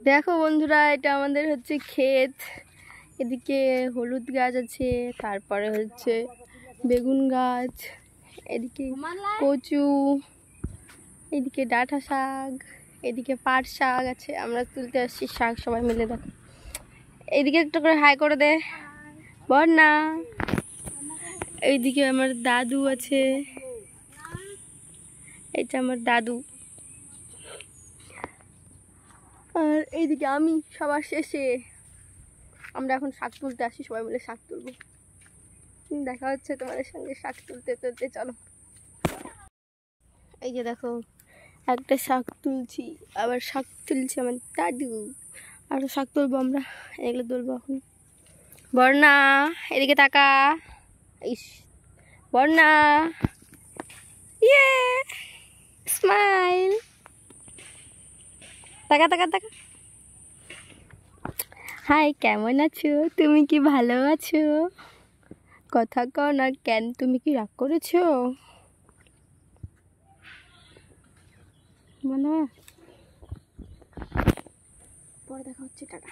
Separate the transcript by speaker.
Speaker 1: দেখো বন্ধুরা, এটা আমাদের হচ্ছে ক্ষেত। এদিকে হলুদ গাছ আছে, তারপরে হচ্ছে বেগুন গাছ, এদিকে কচু, এদিকে ডাঁটা শাক, এদিকে পাট শাক আছে। আমরা তুলতে আসছি শাক সবাই মিলে। দেখো এইদিকে একটা করে হাই করে দে বন্যা। এইদিকে আমার দাদু আছে, এটা আমার দাদু। আর এইদিকে আমি সবার শেষে। আমরা এখন শাক তুলতে আসি, সবাই মিলে শাক তুলবো। দেখা হচ্ছে তোমাদের সঙ্গে শাক তুলতে তুলতে। চলো। এই যে দেখো, একটা শাক তুলছি, আবার শাক তুলছি আমার দাদু। আরো শাক তুলবো আমরা, এগুলো তুলবো এখন। বর্ণা এদিকে তাকা। ইস বর্ণা, ইয়ে স্মাইল। তাকা তাকা তাকা। হাই, কেমন আছো? তুমি কি ভালো আছো? কথা কও না কেন? তুমি কি রাগ করেছো? মানে পরে দেখা হচ্ছে, টাটা।